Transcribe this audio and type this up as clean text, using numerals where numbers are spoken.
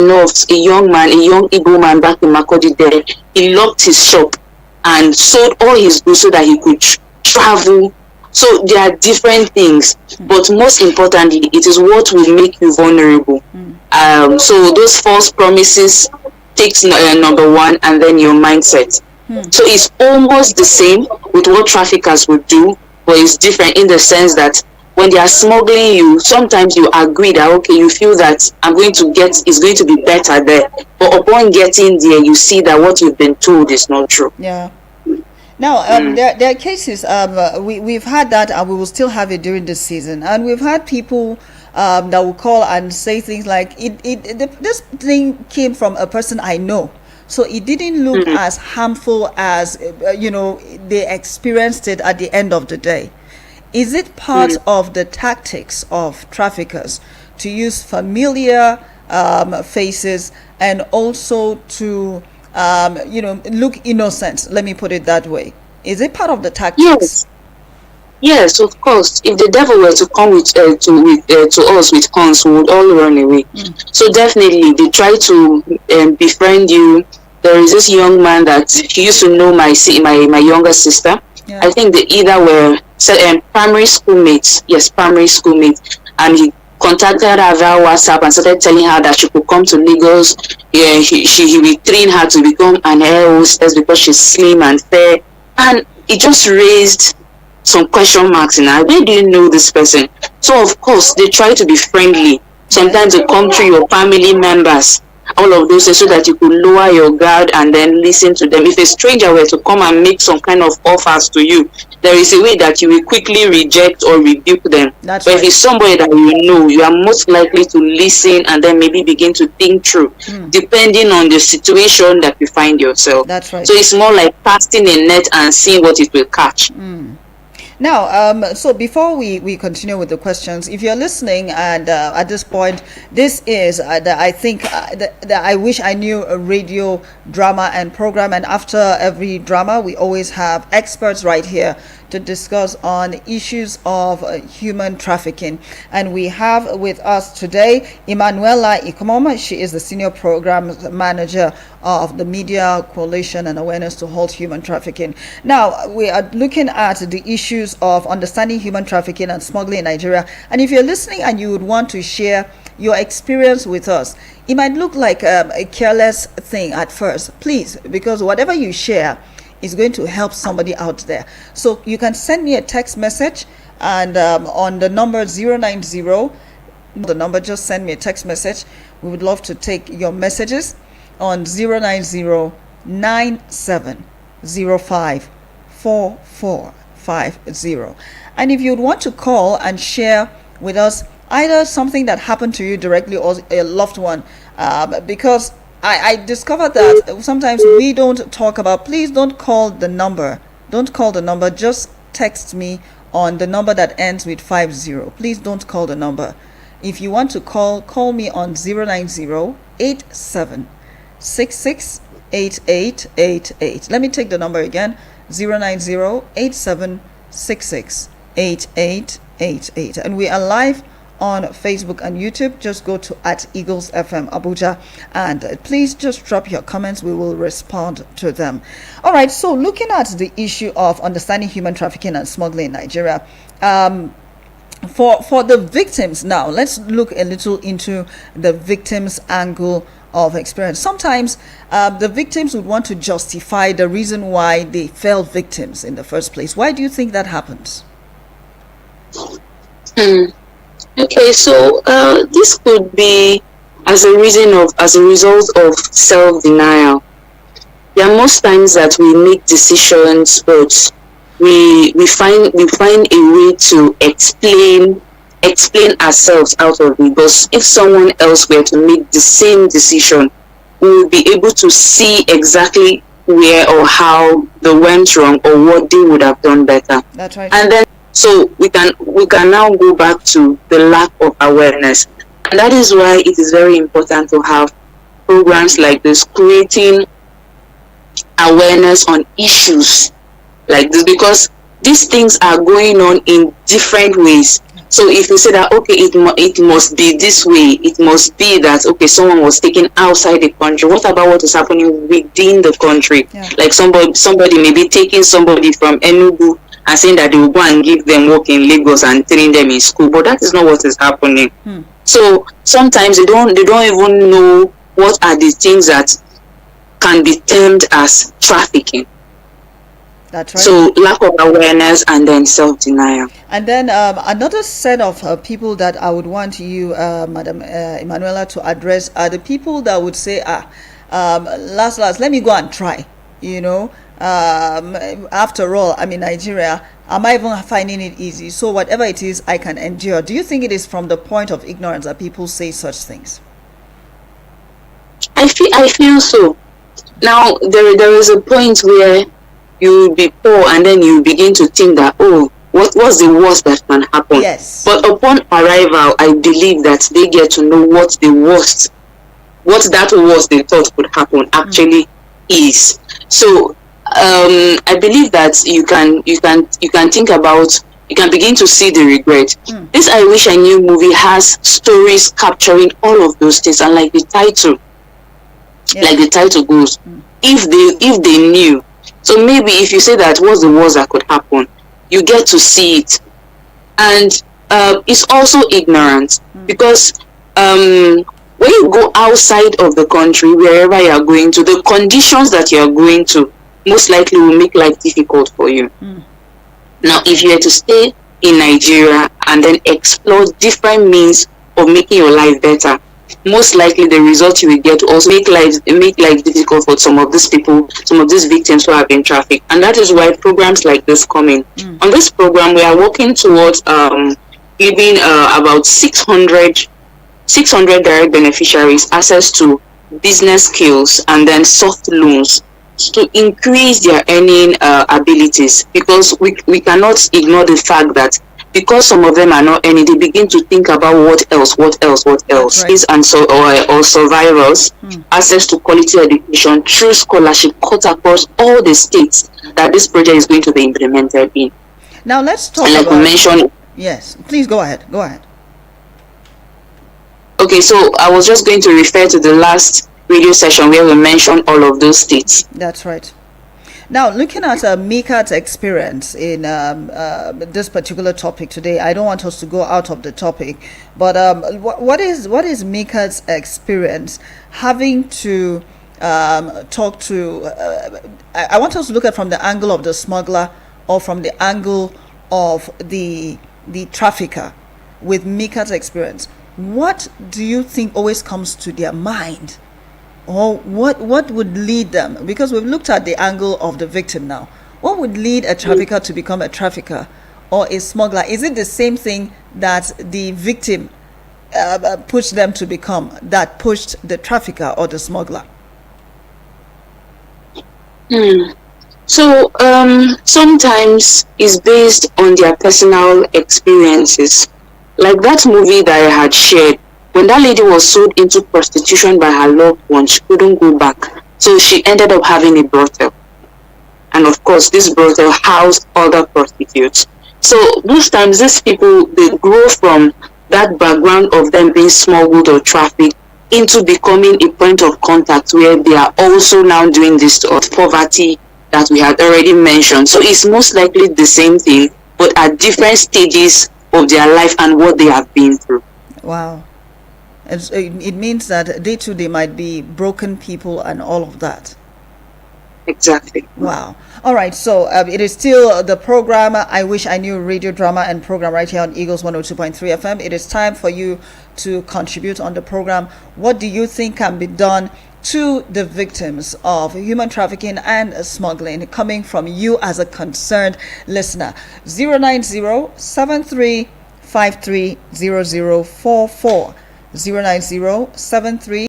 know of a young man, a young Igbo man back in Makodi there. He locked his shop and sold all his goods so that he could travel. So there are different things, but most importantly, it is what will make you vulnerable. So those false promises takes number one, and then your mindset. So it's almost the same with what traffickers would do, but it's different in the sense that when they are smuggling you, sometimes you agree that, okay, you feel that it's going to be better there. But upon getting there, you see that what you've been told is not true. Yeah. Now, there are cases, we've had that, and we will still have it during this season. And we've had people that will call and say things like, this thing came from a person I know. So it didn't look as harmful as, they experienced it at the end of the day. Is it part of the tactics of traffickers to use familiar faces and also to, look innocent? Let me put it that way. Is it part of the tactics? Yes, of course. If the devil were to come to us with horns, we would all run away. So definitely, they try to befriend you. There is this young man that he used to know my younger sister. Yeah. I think they either were primary school mates. Yes, primary school mates. And he contacted her via WhatsApp and started telling her that she could come to Lagos. Yeah, he will train her to become an air hostess because she's slim and fair. And it just raised some question marks in her. Where do you know this person? So of course they try to be friendly. Sometimes they come through your family members, all of those, so that you could lower your guard and then listen to them. If a stranger were to come and make some kind of offers to you, there is a way that you will quickly reject or rebuke them. But if it's somebody that you know, you are most likely to listen and then maybe begin to think through, depending on the situation that you find yourself. That's right. So it's more like casting a net and seeing what it will catch. Now, so before we continue with the questions, if you're listening and at this point, this is I think that I wish I knew a radio drama and program, and after every drama we always have experts right here to discuss on issues of human trafficking. And we have with us today Emanuela Ikomoma. She is the Senior Program Manager of the Media Coalition and Awareness to Halt Human Trafficking. Now, we are looking at the issues of understanding human trafficking and smuggling in Nigeria. And if you're listening and you would want to share your experience with us, it might look like a careless thing at first, please, because whatever you share is going to help somebody out there. So you can send me a text message, and on the number 090, just send me a text message. We would love to take your messages on 090-9705-4450. And if you'd want to call and share with us either something that happened to you directly or a loved one, because I discovered that sometimes we don't talk about, please don't call the number. Don't call the number. Just text me on the number that ends with 50. Please don't call the number. If you want to call me on 090-8766-8888. Let me take the number again. 090-8766-8888. And we are live on Facebook and YouTube. Just go to @Eagles FM Abuja, and please just drop your comments. We will respond to them. All right, so looking at the issue of understanding human trafficking and smuggling in Nigeria, for the victims now, let's look a little into the victims' angle of experience. Sometimes the victims would want to justify the reason why they fell victims in the first place. Why do you think that happens? Okay, so this could be as a result of self-denial. There are most times that we make decisions, but we find a way to explain ourselves out of it. Because if someone else were to make the same decision, we will be able to see exactly where or how they went wrong or what they would have done better. That's right. And then so we can now go back to the lack of awareness. And that is why it is very important to have programs like this, creating awareness on issues like this, because these things are going on in different ways. So if you say that, okay, it must be this way, it must be that, okay, someone was taken outside the country. What about what is happening within the country? Yeah. Like somebody may be taking somebody from Enugu and saying that they will go and give them work in Lagos and train them in school, but that is not what is happening. So sometimes they don't even know what are the things that can be termed as trafficking. That's right. So lack of awareness and then self-denial. And then another set of people that I would want you, Madam Emanuela, to address are the people that would say, last, let me go and try. After all, I'm in Nigeria. Am I even finding it easy? So whatever it is, I can endure. Do you think it is from the point of ignorance that people say such things? I feel so. Now there is a point where you will be poor and then you begin to think that, oh, what's the worst that can happen? Yes. But upon arrival, I believe that they get to know what that worst they thought could happen actually is. So I believe that you can think about, you can begin to see the regret. This I Wish I Knew movie has stories capturing all of those things, and like the title goes, if they knew. So maybe if you say that what's the worst that could happen, you get to see it. And it's also ignorance, because when you go outside of the country, wherever you are going to, the conditions that you are going to most likely will make life difficult for you. Now, if you are to stay in Nigeria and then explore different means of making your life better, most likely the result you will get will also make life difficult for some of these people, some of these victims who have been trafficked. And that is why programs like this come in. On this program, we are working towards giving about 600 direct beneficiaries access to business skills and then soft loans to increase their earning abilities, because we cannot ignore the fact that because some of them are not earning, they begin to think about what else, right. And so or survivors access to quality education through scholarship cut across all the states that this project is going to be implemented in. Now let's talk about. We mentioned. Yes, please go ahead. Okay, so I was just going to refer to the last radio session where we mentioned all of those states. That's right. Now, looking at Mikat's experience in this particular topic today, I don't want us to go out of the topic, but what is Mikat's experience having to talk to? I want us to look at from the angle of the smuggler or from the angle of the trafficker. With Mikat's experience, what do you think always comes to their mind? Or what would lead them? Because we've looked at the angle of the victim now. What would lead a trafficker to become a trafficker or a smuggler? Is it the same thing that the victim pushed them to become, that pushed the trafficker or the smuggler? So sometimes it's based on their personal experiences. Like that movie that I had shared, when that lady was sold into prostitution by her loved one, she couldn't go back. So she ended up having a brothel. And of course, this brothel housed other prostitutes. So most times these people, they grow from that background of them being smuggled or trafficked into becoming a point of contact where they are also now doing this of poverty that we had already mentioned. So it's most likely the same thing, but at different stages of their life and what they have been through. Wow. It means that they might be broken people and all of that. Exactly. Wow. All right. So it is still the program I Wish I Knew radio drama and program right here on Eagles 102.3 FM. It is time for you to contribute on the program. What do you think can be done to the victims of human trafficking and smuggling, coming from you as a concerned listener? 090-7353-0044. 090-73